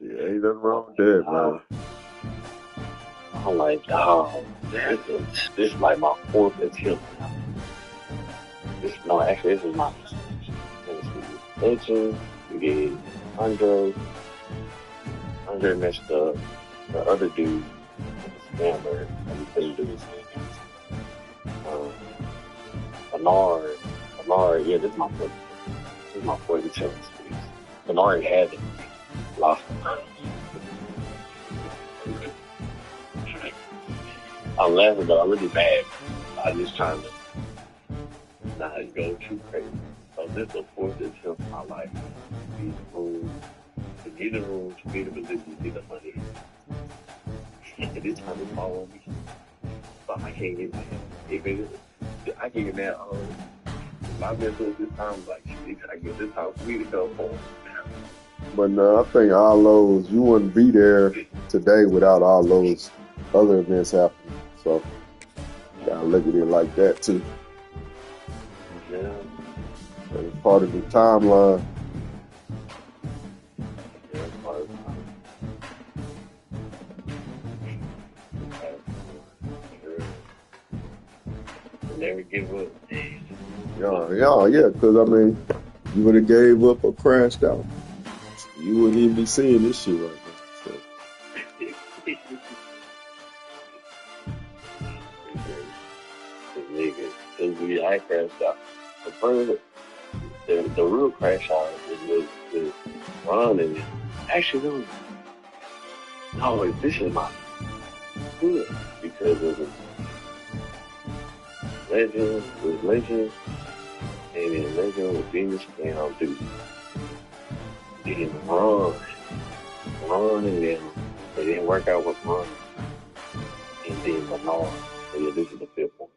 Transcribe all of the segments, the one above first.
Yeah, ain't nothing wrong with that, man. I'm like, dog, this is like my fourth attempt. No, actually, this is my Legend. We did Andre. Andre messed up. The other dude, Scammer, and we couldn't do his thing. Bernard. Bernard, yeah, this is my fourth. This is my fourth attempt. Bernard had it. Lost it. I'm laughing though. I'm really bad. I'm just trying to not go too crazy. So this is the fourth attempt in my life. Be the room, to be the room, to be the position, to be the money. This time to fall on me. But I can't get mad. I can't get mad. My mental this time like I get this time for me to go home. But I think all those, you wouldn't be there today without all those other events happening. So, gotta look at it like that too. Yeah. It's part of the timeline. Yeah, it's part of the timeline. Never give up. Yeah, because I mean, you would have gave up or crashed out. You wouldn't even be seeing this shit right now. So. Because I crashed out. The real crash out was Ron and actually no, this is my good because it was Legend, and then Legend was Venus and I'll do. Then Ron and then they didn't work out with Ron, and then Bernard. So yeah, this is the fifth one.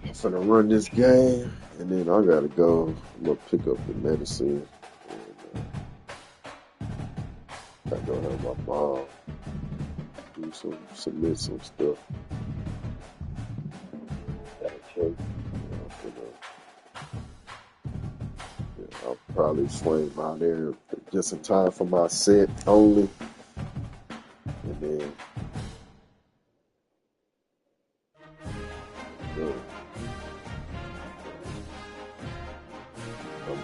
I'm finna run this game, and then I gotta go. I'm gonna pick up the medicine. And, I gotta have my mom submit some stuff. I'll probably swing by there just in time for my set only, and then. I'm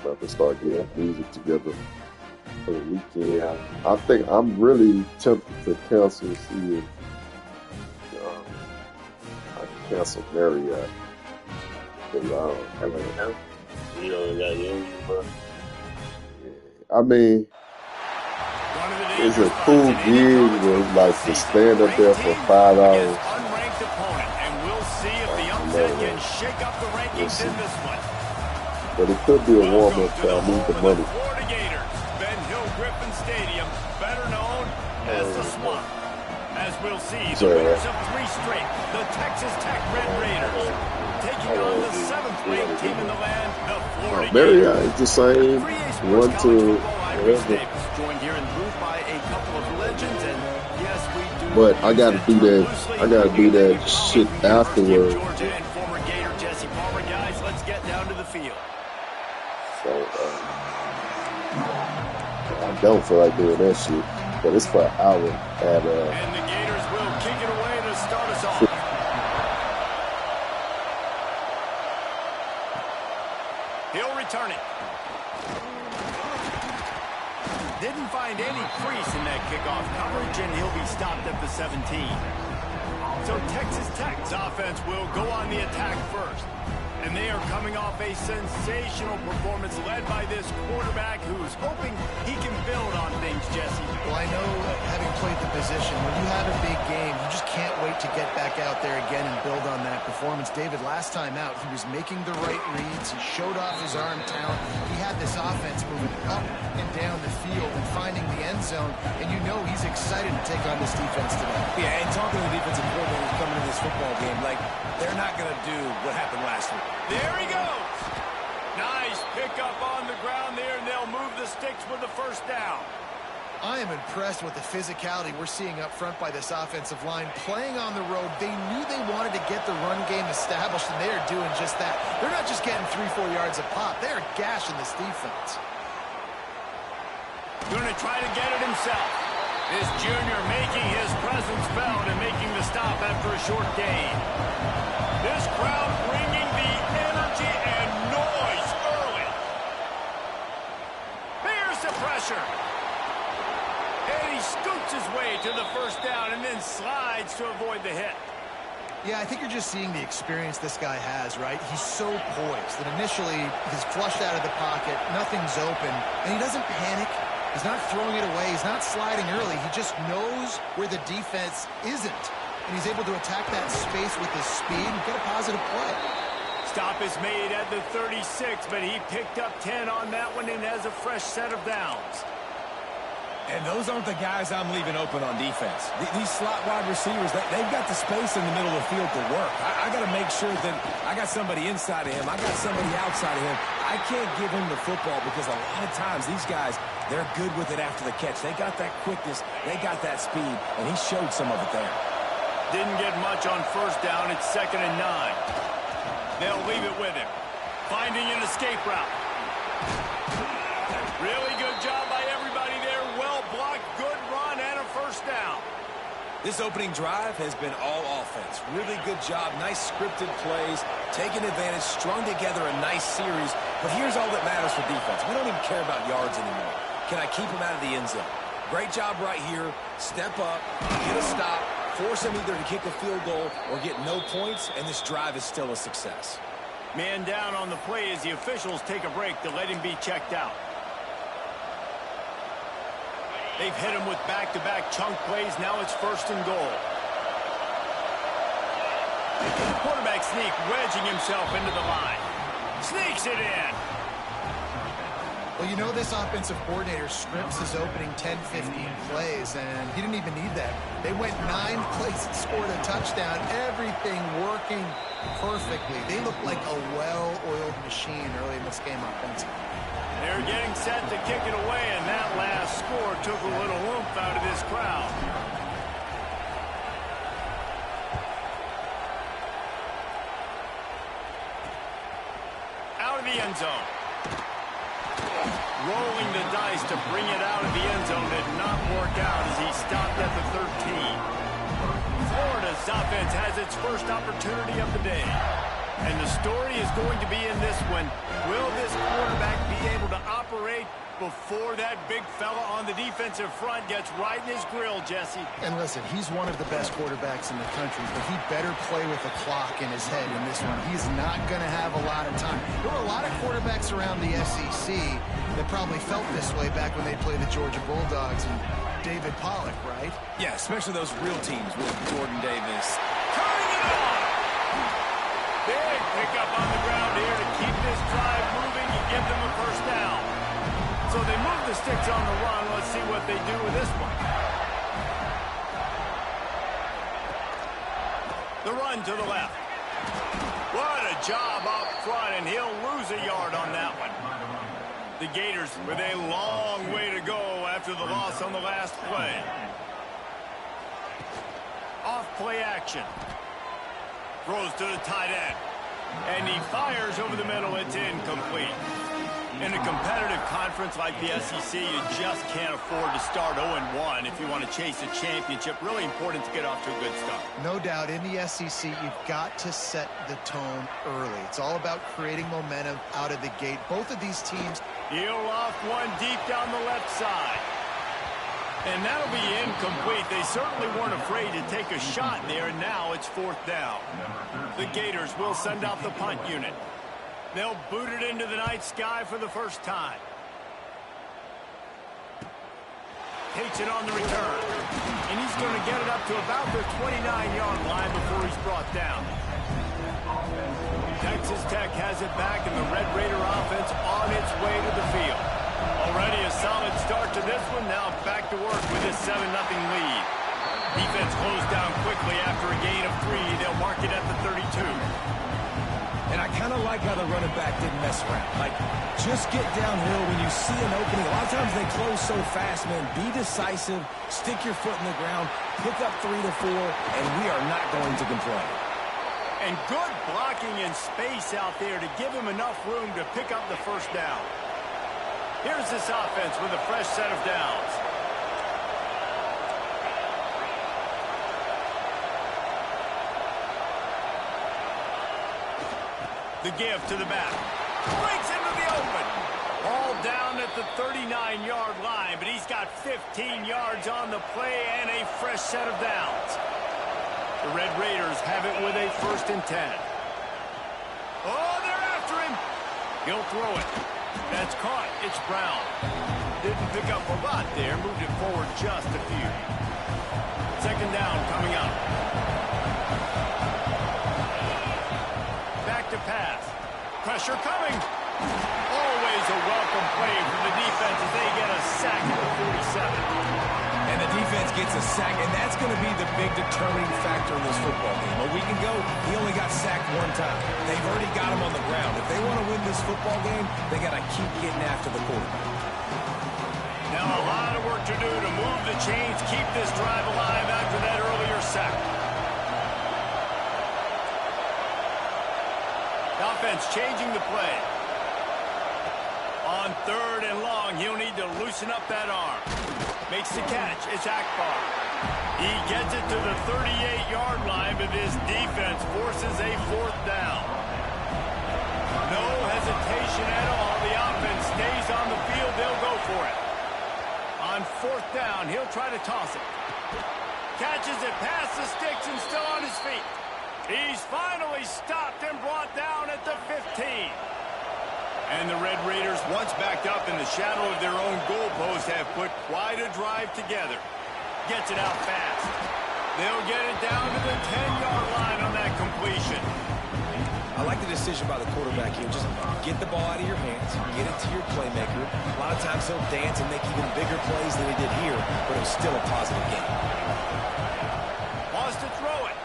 about to start getting music together for the weekend. Yeah. I think I'm really tempted to cancel see if I can cancel Marriott. I mean, it's a cool gig where it's like to stand up there for 5 hours. We'll see. But it could be a warm-up, so I need the money. Ben Hill Griffin Stadium, better known as the Swamp. As we'll see, the winners of 3 straight, the Texas Tech Red Raiders, taking on the 7th-ranked team in the land, the Florida Marriott is the same. 1 to whatever. Joined here in booth by a couple of legends, and yes, we do. But I gotta do that. I gotta do that shit afterwards. Georgia and former Gator Jesse Palmer, guys. Let's get down to the field. So I don't feel like doing that shit. But it's for an hour at And the Gators will kick it away to start us off. He'll return it. Didn't find any crease in that kickoff coverage, and he'll be stopped at the 17. So Texas Tech's offense will go on the attack first. And they are coming off a sensational performance led by this quarterback who's hoping he can build on things, Jesse. Well, I know, having played the position, when you have a big game, you just can't wait to get back out there again and build on that performance. David, last time out, he was making the right reads. He showed off his arm talent. He had this offense moving up and down the field and finding the end zone. And you know he's excited to take on this defense today. Yeah, and talking to the defensive coordinators coming into this football game, like, they're not going to do what happened last week. There he goes. Nice pickup on the ground there, and they'll move the sticks with the first down. I am impressed with the physicality we're seeing up front by this offensive line. Playing on the road, they knew they wanted to get the run game established, and they are doing just that. They're not just getting 3-4 yards a pop. They are gashing this defense. Going to try to get it himself. This junior making his presence felt and making the stop after a short gain. This crowd bringing the energy and noise early. Here's the pressure. And he scoots his way to the first down and then slides to avoid the hit. Yeah, I think you're just seeing the experience this guy has, right? He's so poised that initially he's flushed out of the pocket, nothing's open, and he doesn't panic. He's not throwing it away. He's not sliding early. He just knows where the defense isn't, and he's able to attack that space with his speed and get a positive play. Stop is made at the 36, but he picked up 10 on that one and has a fresh set of downs. And those aren't the guys I'm leaving open on defense. These slot wide receivers, they've got the space in the middle of the field to work. I got to make sure that I got somebody inside of him. I got somebody outside of him. I can't give him the football because a lot of times these guys, they're good with it after the catch. They got that quickness. They got that speed, and he showed some of it there. Didn't get much on first down. It's 2nd and 9. They'll leave it with him. Finding an escape route. Really good job by everybody there. Well blocked, good run, and a first down. This opening drive has been all offense. Really good job, nice scripted plays, taking advantage, strung together a nice series. But here's all that matters for defense. We don't even care about yards anymore. Can I keep him out of the end zone? Great job right here. Step up, get a stop, force him either to kick a field goal or get no points, and this drive is still a success. Man down on the play as the officials take a break to let him be checked out. They've hit him with back-to-back chunk plays. Now it's 1st and goal. Quarterback sneak, wedging himself into the line. Sneaks it in. Well, you know this offensive coordinator scripts his opening 10, 15 plays, and he didn't even need that. They went 9 plays and scored a touchdown. Everything working perfectly. They look like a well-oiled machine early in this game offensively. They're getting set to kick it away, and that last score took a little oomph out of this crowd. Out of the end zone. Rolling the dice to bring it out of the end zone did not work out as he stopped at the 13. Florida's offense has its first opportunity of the day. And the story is going to be in this one. Will this quarterback be able to operate before that big fella on the defensive front gets right in his grill, Jesse? And listen, he's one of the best quarterbacks in the country, but he better play with a clock in his head in this one. He's not going to have a lot of time. There were a lot of quarterbacks around the SEC that probably felt this way back when they played the Georgia Bulldogs and David Pollock, right? Yeah, especially those real teams with Jordan Davis. Turning it on! Big pickup on the ground here to keep this drive moving and give them a first down. So they move the sticks on the run. Let's see what they do with this one. The run to the left. What a job up front, and he'll lose a yard on that one. The Gators with a long way to go after the loss on the last play. Off play action. Throws to the tight end. And he fires over the middle. It's incomplete. In a competitive conference like the SEC, you just can't afford to start 0-1 if you want to chase a championship. Really important to get off to a good start. No doubt, in the SEC, you've got to set the tone early. It's all about creating momentum out of the gate. Both of these teams... He'll off one deep down the left side. And that'll be incomplete. They certainly weren't afraid to take a shot there, and now it's 4th down. The Gators will send out the punt unit. They'll boot it into the night sky for the first time. Takes it on the return. And he's going to get it up to about the 29-yard line before he's brought down. Texas Tech has it back, and the Red Raider offense on its way to the field. Already a solid start to this one. Now back to work with this 7-0 lead. Defense closed down quickly after a gain of 3. They'll mark it at the 32. And I kind of like how the running back didn't mess around. Like, just get downhill when you see an opening. A lot of times they close so fast, man. Be decisive, stick your foot in the ground, pick up 3 to 4, and we are not going to complain. And good blocking in space out there to give him enough room to pick up the first down. Here's this offense with a fresh set of downs. The give to the back. Breaks into the open. All down at the 39-yard line, but he's got 15 yards on the play and a fresh set of downs. The Red Raiders have it with a 1st and 10. Oh, they're after him. He'll throw it. That's caught. It's Brown. Didn't pick up a lot there. Moved it forward just a few. 2nd down coming up. Back to pass. Pressure coming. Always a welcome play for the defense as they get a sack at the 47. And the defense gets a sack, and that's going to be the big determining factor in this football game. A week ago, he only got sacked 1 time. They've already got him on the ground. If they want to win this football game, they got to keep getting after the quarterback. Now a lot of work to do to move the chains, keep this drive alive after that earlier sack. Offense changing the play. On 3rd and long, he'll need to loosen up that arm. Makes the catch. It's Akbar. He gets it to the 38-yard line, but this defense forces a 4th down. No hesitation at all. The offense stays on the field. They'll go for it. On 4th down, he'll try to toss it. Catches it past the sticks and still on his feet. He's finally stopped and brought down at the 15. And the Red Raiders, once backed up in the shadow of their own goalpost, have put quite a drive together. Gets it out fast. They'll get it down to the 10-yard line on that completion. I like the decision by the quarterback here. Just get the ball out of your hands, get it to your playmaker. A lot of times he'll dance and make even bigger plays than he did here, but it was still a positive game. Wants to throw it.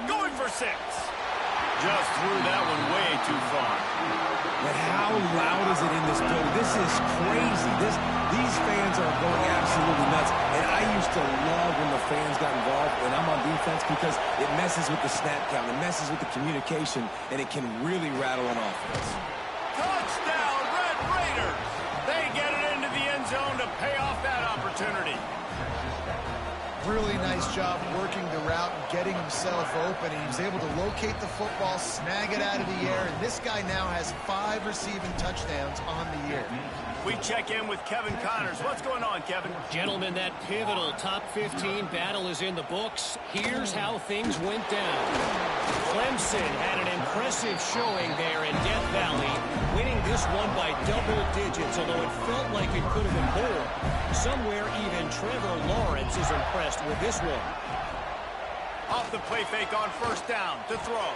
Going for 6. Just threw that one way too far. But how loud is it in this building? This is crazy. These fans are going absolutely nuts. And I used to love when the fans got involved when I'm on defense because it messes with the snap count. It messes with the communication, and it can really rattle an offense. Touchdown, Red Raiders! They get it into the end zone to pay off that opportunity. Really nice job working the route and getting himself open. He was able to locate the football, snag it out of the air, and this guy now has 5 receiving touchdowns on the year. We check in with Kevin Connors. What's going on, Kevin? Gentlemen, that pivotal top 15 battle is in the books. Here's how things went down. Clemson had an impressive showing there in Death Valley, winning this one by double digits, although it felt like it could have been more. Somewhere even Trevor Lawrence is impressed with this one. Off the play fake on 1st down to throw.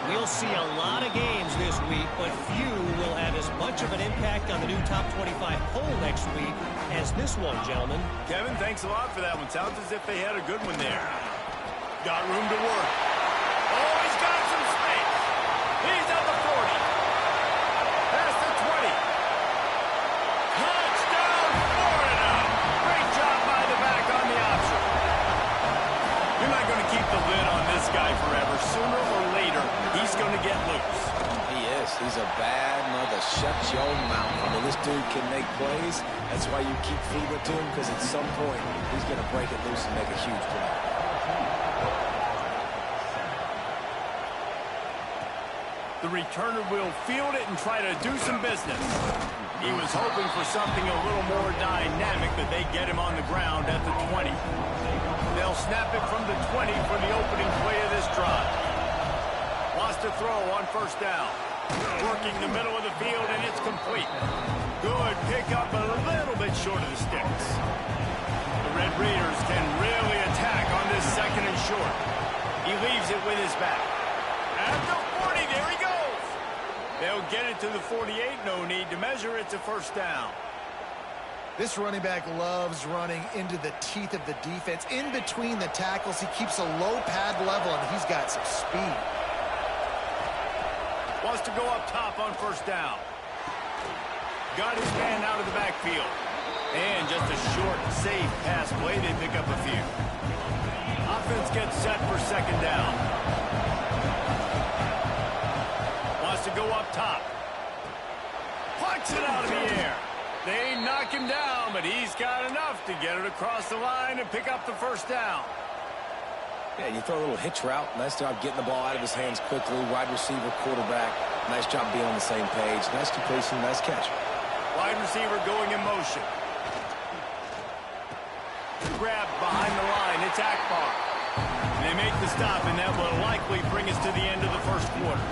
We'll see a lot of games this week, but few will have as much of an impact on the new top 25 poll next week as this one, gentlemen. Kevin, thanks a lot for that one. Sounds as if they had a good one there. Got room to work. Oh, he's got some space. He's at the 40. Past the 20. Touchdown, Florida. Great job by the back on the option. You're not going to keep the lid on this guy forever. Sooner or later, he's going to get loose. He is. He's a bad mother. Shut your mouth. I mean, this dude can make plays. That's why you keep feeding it to him, because at some point, he's going to break it loose and make a huge play. The returner will field it and try to do some business. He was hoping for something a little more dynamic, but they get him on the ground at the 20. They'll snap it from the 20 for the opening play of this drive. Wants to throw on 1st down. Working the middle of the field, and it's complete. Good pickup, but a little bit short of the sticks. The Red Raiders can really attack on this 2nd and short. He leaves it with his back. At the 40, there he goes. They'll get it to the 48. No need to measure. It's a 1st down. This running back loves running into the teeth of the defense. In between the tackles, he keeps a low pad level, and he's got some speed. Wants to go up top on first down. Got his man out of the backfield. And just a short, safe pass play. They pick up a few. Offense gets set for second down. Wants to go up top. Plucks it out of the air. They knock him down, but he's got enough to get it across the line and pick up the first down. Yeah, you throw a little hitch route. Nice job getting the ball out of his hands quickly. Wide receiver, quarterback. Nice job being on the same page. Nice completion, nice catch. Wide receiver going in motion. Grab behind the line. It's Akbar. They make the stop, and that will likely bring us to the end of the first quarter.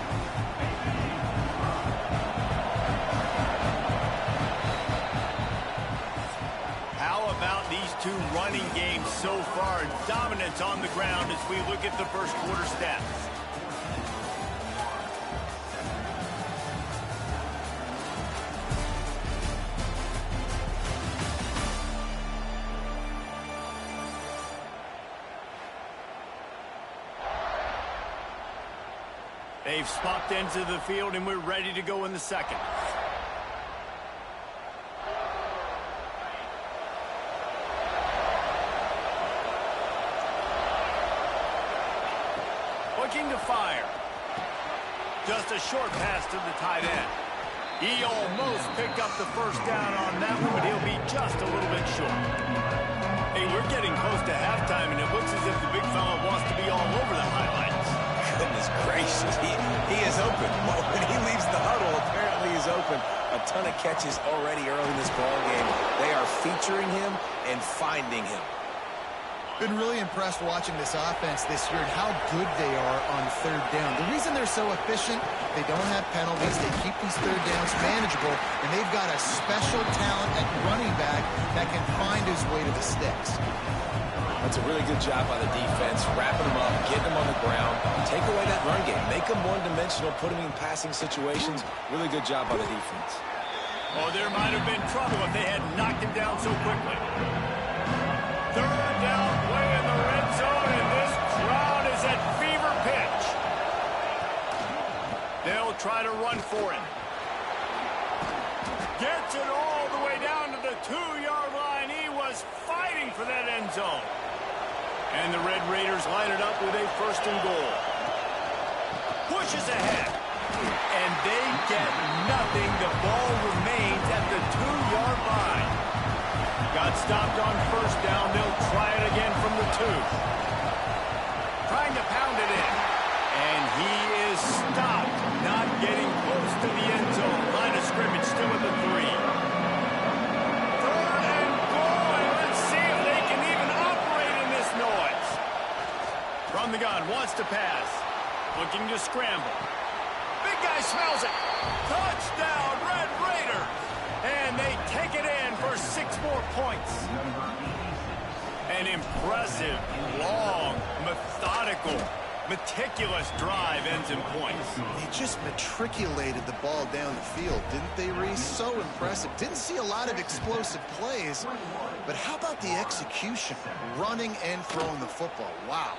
How about these two running games so far? Dominance on the ground as we look at the first quarter stats. They've swapped ends of the field, and we're ready to go in the second. Looking to fire. Just a short pass to the tight end. He almost picked up the first down on that one, but he'll be just a little bit short. Hey, we're getting close to halftime, and it looks as if the big fella wants to be all over the highlights. Goodness gracious, he is open. When he leaves the huddle, apparently he's open. A ton of catches already early in this ball game. They are featuring him and finding him. Been really impressed watching this offense this year and how good they are on third down. The reason they're so efficient, they don't have penalties, they keep these third downs manageable, and they've got a special talent at running back that can find his way to the sticks. That's a really good job by the defense, wrapping them up, getting them on the ground, take away that run game, make them one-dimensional, put them in passing situations. Really good job by the defense. Oh, there might have been trouble if they had knocked him down so quickly. Third down play in the red zone, and this crowd is at fever pitch. They'll try to run for it. Gets it all the way down to the 2-yard line. He was fighting for that end zone. And the Red Raiders line it up with a first and goal. Pushes ahead. And they get nothing. The ball remains at the 2-yard line. Got stopped on first down. They'll try it again from the 2. Trying to pound it in. And he is stopped. Not getting close to the end zone. Line of scrimmage still at the 3. Third and goal. And let's see if they can even operate in this noise. From the gun. Wants to pass. Looking to scramble. Big guy smells it. Touchdown, Red Raiders. And they take it in for 6 more points. An impressive, long, methodical, meticulous drive ends in points. They just matriculated the ball down the field, didn't they, Reese? So impressive. Didn't see a lot of explosive plays, but how about the execution? Running and throwing the football. Wow.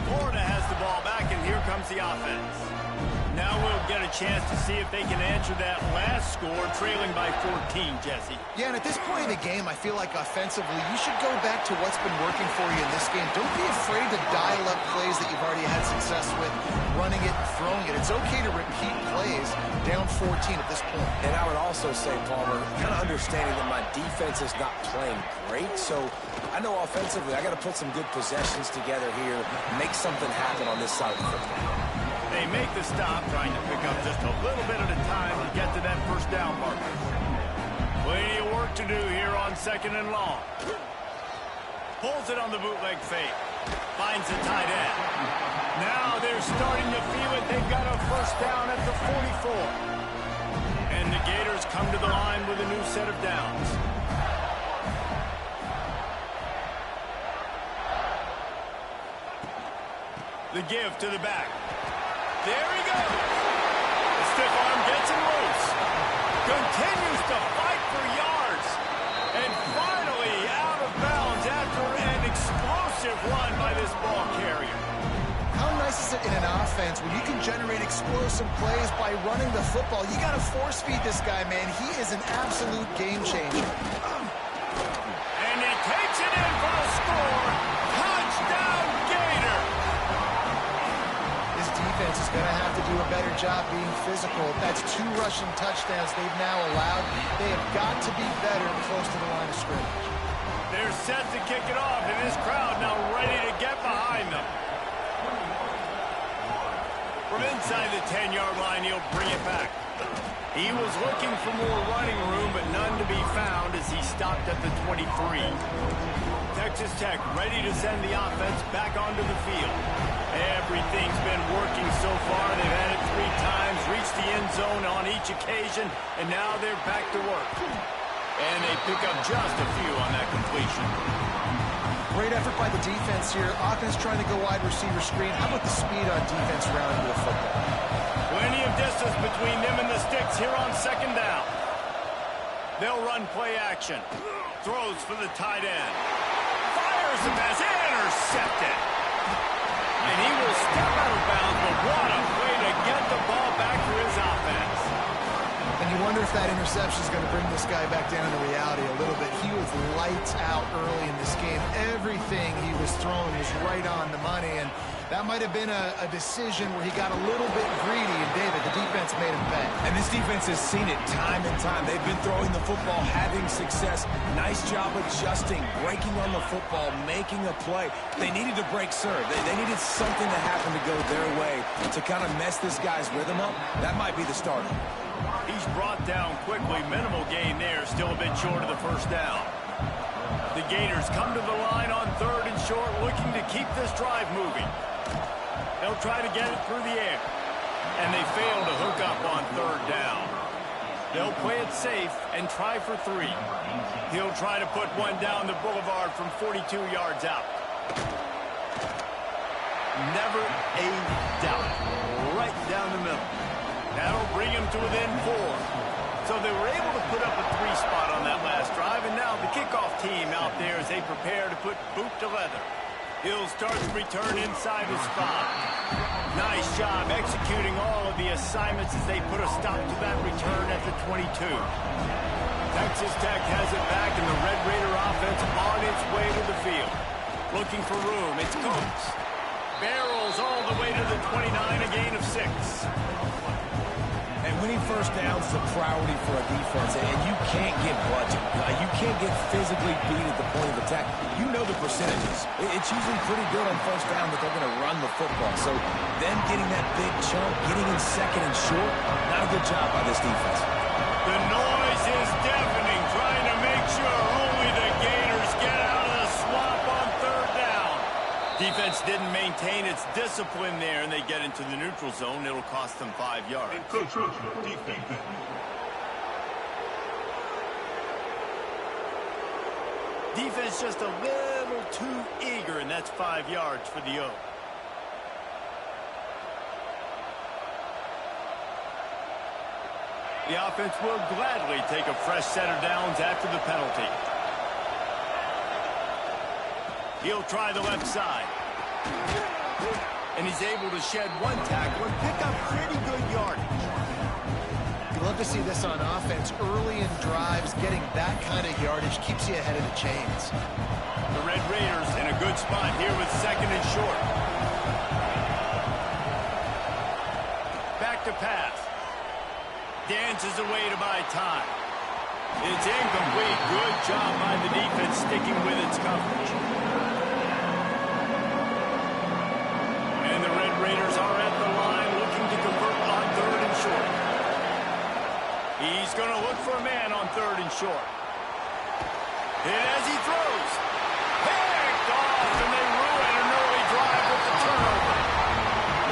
Florida has the ball back, and here comes the offense. Now we'll get a chance to see if they can answer that last score, trailing by 14, Jesse. Yeah, and at this point in the game, I feel like offensively, you should go back to what's been working for you in this game. Don't be afraid to dial up plays that you've already had success with, running it and throwing it. It's okay to repeat plays down 14 at this point. And I would also say, Palmer, kind of understanding that my defense is not playing great, so I know offensively I got to put some good possessions together here, make something happen on this side of the football. They make the stop, trying to pick up just a little bit at a time to get to that first down marker. Plenty of work to do here on second and long. Pulls it on the bootleg fake. Finds the tight end. Now they're starting to feel it. They've got a first down at the 44. And the Gators come to the line with a new set of downs. The give to the back. There he goes. The stiff arm gets him loose. Continues to fight for yards. And finally out of bounds after an explosive run by this ball carrier. this is in an offense when you can generate explosive plays by running the football. You got to force feed this guy, man. He is an absolute game changer. And he takes it in for the score. Touchdown, Gator. This defense is going to have to do a better job being physical. That's 2 rushing touchdowns they've now allowed. They have got to be better close to the line of scrimmage. They're set to kick it off, and this crowd now ready to get behind them. From inside the 10-yard line, he'll bring it back. He was looking for more running room, but none to be found as he stopped at the 23. Texas Tech ready to send the offense back onto the field. Everything's been working so far. They've had it 3 times, reached the end zone on each occasion, and now they're back to work. And they pick up just a few on that completion. Great effort by the defense here. Offense trying to go wide receiver screen. How about the speed on defense rounding to the football? Plenty of distance between them and the sticks here on 2nd down. They'll run play action. Throws for the tight end. Fires the pass. Intercepted. And he will step out of bounds, but what a way to get the ball back for his offense. And you wonder if that interception is going to bring this guy back down to reality a little bit. He was lights out early in this game. Everything he was throwing was right on the money, and that might have been a decision where he got a little bit greedy, and David, the defense made him pay. And this defense has seen it time and time. They've been throwing the football, having success. Nice job adjusting, breaking on the football, making a play. They needed to break serve. They needed something to happen to go their way to kind of mess this guy's rhythm up. That might be the starter. He's brought down quickly. Minimal gain there. Still a bit short of the 1st down. The Gators come to the line on 3rd and short, looking to keep this drive moving. They'll try to get it through the air. And they fail to hook up on 3rd down. They'll play it safe and try for 3. He'll try to put one down the boulevard from 42 yards out. Never a doubt. Right down the middle. That'll bring him to within 4. So they were able to put up a 3 spot on that last drive, and now the kickoff team out there as they prepare to put boot to leather. He'll start the return inside the spot. Nice job executing all of the assignments as they put a stop to that return at the 22. Texas Tech has it back, and the Red Raider offense on its way to the field. Looking for room, it's Coates. Barrels all the way to the 29, a gain of 6. And winning 1st downs is a priority for a defense, and you can't get budget. You can't get physically beat at the point of attack. You know the percentages. It's usually pretty good on 1st down that they're going to run the football. So them getting that big chunk, getting in 2nd and short, not a good job by this defense. The noise is deafening, trying to make sure only the Gators get out of the swamp on 3rd down. Defense didn't maintain its discipline there, and they get into the neutral zone. It'll cost them 5 yards. Defense just a little too eager, and that's 5 yards for the O. The offense will gladly take a fresh set of downs after the penalty. He'll try the left side. And he's able to shed 1 tackle and pick up pretty good yardage. You love to see this on offense. Early in drives, getting that kind of yardage keeps you ahead of the chains. The Red Raiders in a good spot here with 2nd and short. Back to pass. Dances away to buy time. It's incomplete. Good job by the defense sticking with its coverage. And the Red Raiders are at the line looking to convert on 3rd and short. He's going to look for a man on 3rd and short. And as he throws, picked off, and they ruin an early drive with the turnover.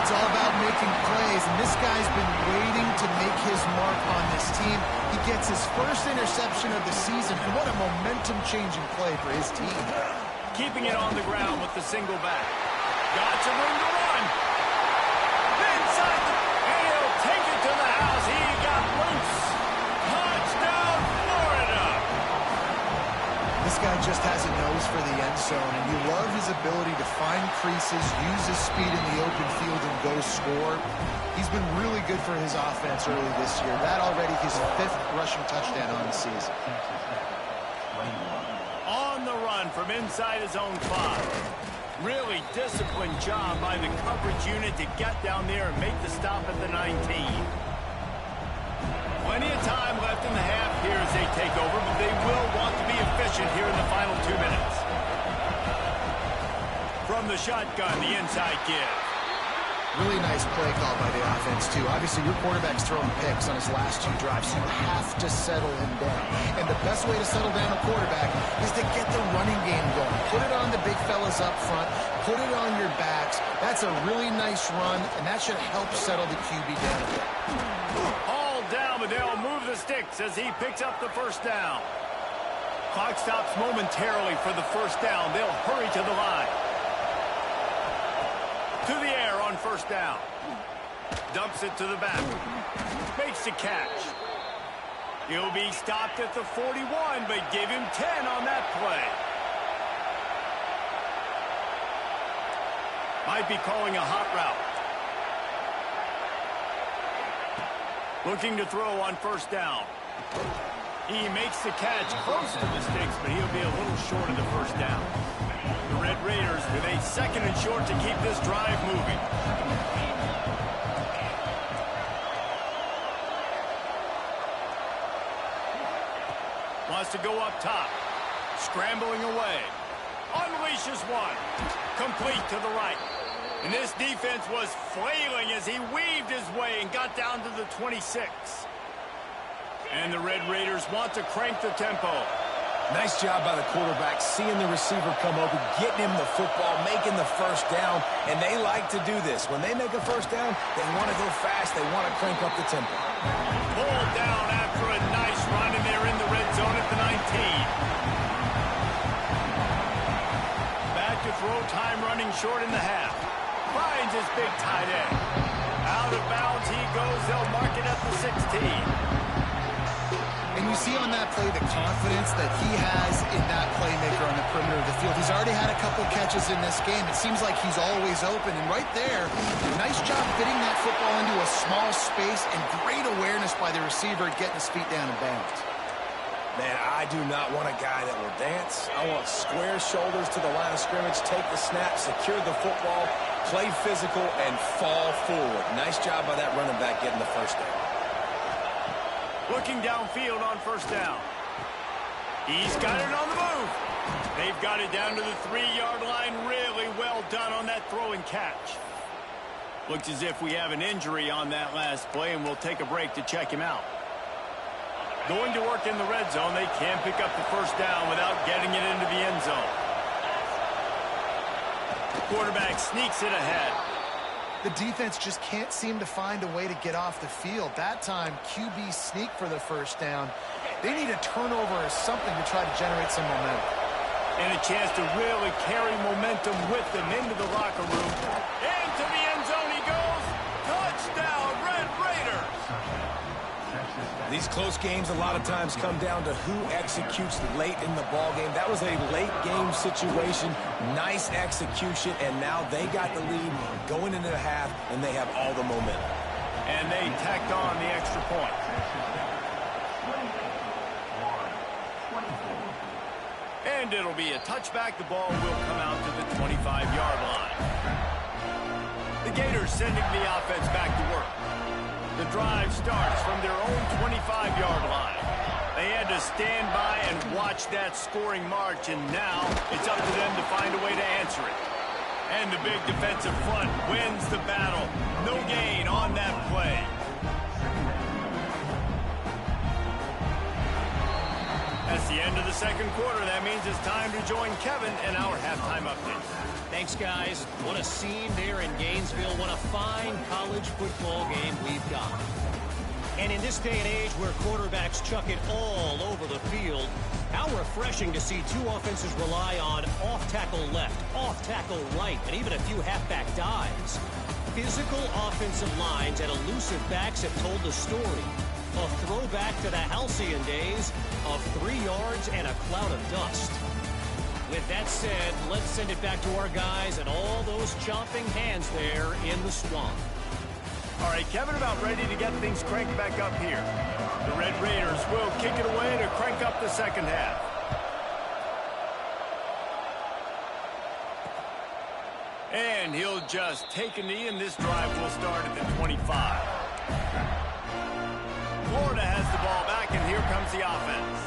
It's all about making plays, and this guy's been waiting to make his mark on this team. He gets his 1st interception of the season, and what a momentum-changing play for his team. Keeping it on the ground with the single back. Got some room to run. Inside, and he'll take it to the house. He got loose. Touchdown, Florida. This guy just has a nose for the end zone, and you love his ability to find creases, use his speed in the open field, and go score. He's been really good for his offense early this year. That already his 5th rushing touchdown on the season. On the run from inside his own 5. Really disciplined job by the coverage unit to get down there and make the stop at the 19. Plenty of time left in the half here as they take over, but they will want to be efficient here in the final 2 minutes. From the shotgun, the inside give. Really nice play call by the offense, too. Obviously, your quarterback's throwing picks on his last 2 drives, so you have to settle him down. And the best way to settle down a quarterback is to get the running game going. Put it on the big fellas up front. Put it on your backs. That's a really nice run, and that should help settle the QB down a bit. Down, but they'll move the sticks as he picks up the first down. Clock stops momentarily for the first down. They'll hurry to the line. To the air on first down. Dumps it to the back. Makes the catch. He'll be stopped at the 41, but give him 10 on that play. Might be calling a hot route. Looking to throw on first down. He makes the catch close to the sticks, but he'll be a little short of the first down. The Red Raiders with a 2nd and short to keep this drive moving. Wants to go up top. Scrambling away. Unleashes one. Complete to the right. And this defense was flailing as he weaved his way and got down to the 26. And the Red Raiders want to crank the tempo. Nice job by the quarterback, seeing the receiver come over, getting him the football, making the first down, and they like to do this. When they make a first down, they want to go fast. They want to crank up the tempo. Pulled down after a nice run, and they're in the red zone at the 19. Back to throw time running short in the half. Finds his big tight end. Out of bounds he goes. They'll mark it at the 16. And you see on that play the confidence that he has in that playmaker on the perimeter of the field. He's already had a couple catches in this game. It seems like he's always open. And right there, nice job fitting that football into a small space and great awareness by the receiver getting his feet down in bounds. Man, I do not want a guy that will dance. I want square shoulders to the line of scrimmage, take the snap, secure the football, play physical, and fall forward. Nice job by that running back getting the first down. Looking downfield on first down. He's got it on the move. They've got it down to the 3-yard line. Really well done on that throw and catch. Looks as if we have an injury on that last play, and we'll take a break to check him out. Going to work in the red zone. They can't pick up the first down without getting it into the end zone. Quarterback sneaks it ahead. The defense just can't seem to find a way to get off the field. That time, QB sneak for the first down. They need a turnover or something to try to generate some momentum. And a chance to really carry momentum with them into the locker room. Into the end zone he goes. Touchdown, Red Raiders. These close games a lot of times come down to who executes late in the ball game. That was a late game situation. Nice execution, and now they got the lead going into the half, and they have all the momentum. And they tacked on the extra point. And it'll be a touchback. The ball will come out to the 25-yard line. The Gators sending the offense back to work. The drive starts from their own 25-yard line. They had to stand by and watch that scoring march, and now it's up to them to find a way to answer it. And the big defensive front wins the battle. No gain on that play. That's the end of the second quarter. That means it's time to join Kevin in our halftime update. Thanks, guys. What a scene there in Gainesville. What a fine college football game we've got. And in this day and age where quarterbacks chuck it all over the field, how refreshing to see two offenses rely on off-tackle left, off-tackle right, and even a few halfback dives. Physical offensive lines and elusive backs have told the story. A throwback to the halcyon days of 3 yards and a cloud of dust. With that said, let's send it back to our guys and all those chomping hands there in the swamp. All right, Kevin, about ready to get things cranked back up here. The Red Raiders will kick it away to crank up the second half. And he'll just take a knee, and this drive will start at the 25. Florida has the ball back, and here comes the offense.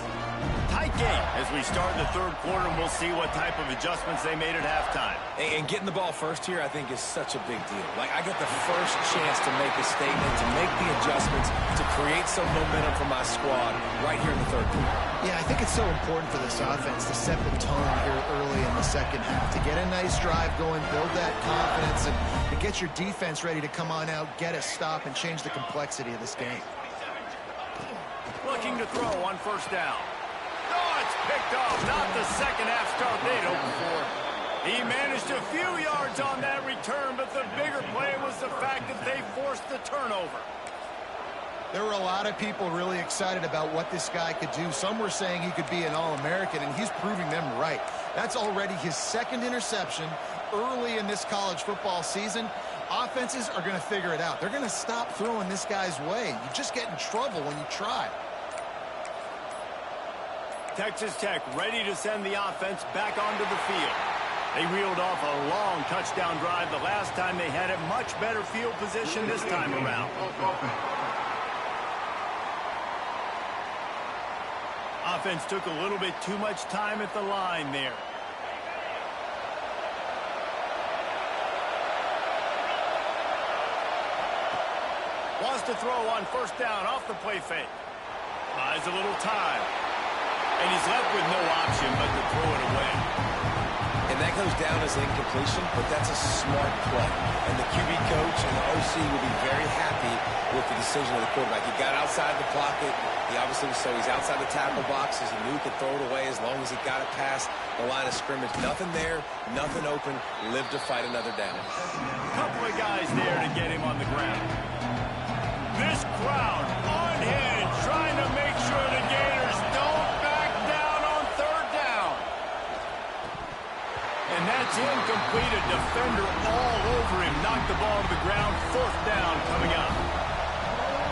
Tight game as we start the third quarter, and we'll see what type of adjustments they made at halftime. And getting the ball first here, I think, is such a big deal. Like, I get the first chance to make a statement, to make the adjustments, to create some momentum for my squad right here in the third quarter. Yeah, I think it's so important for this offense to set the tone here early in the second half, to get a nice drive going, build that confidence, and to get your defense ready to come on out, get a stop, and change the complexity of this game. Looking to throw on first down. Oh, it's picked off. Not the second half start they'd hoped for. He managed a few yards on that return, but the bigger play was the fact that they forced the turnover. There were a lot of people really excited about what this guy could do. Some were saying he could be an All-American, and he's proving them right. That's already his second interception early in this college football season. Offenses are going to figure it out. They're going to stop throwing this guy's way. You just get in trouble when you try. Texas Tech ready to send the offense back onto the field. They reeled off a long touchdown drive the last time they had it. Much better field position this time around. Offense took a little bit too much time at the line there. Wants to throw on first down off the play fake. Buys a little time. And he's left with no option but to throw it away. And that goes down as incompletion, but that's a smart play. And the QB coach and the OC will be very happy with the decision of the quarterback. He got outside the pocket. He obviously was so he's outside the tackle boxes. He knew he could throw it away as long as he got it past the line of scrimmage. Nothing there, nothing open. Live to fight another down. Couple of guys there to get him on the ground. This crowd unhinged, trying to make sure the Gators don't back down on third down. And that's incomplete. A defender all over him. Knocked the ball to the ground. Fourth down coming up.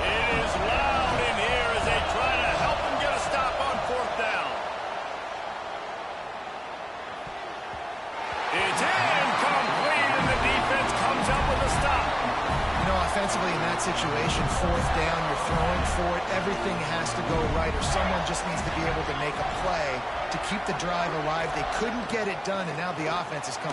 It is loud in here as they try to help him get a stop on fourth down. It's incomplete, and the defense comes up with a stop. You know, offensively in that situation, fourth down, you're throwing for it. Everything has to go right, or someone just needs to be able to make a play to keep the drive alive. They couldn't get it done, and now the offense has come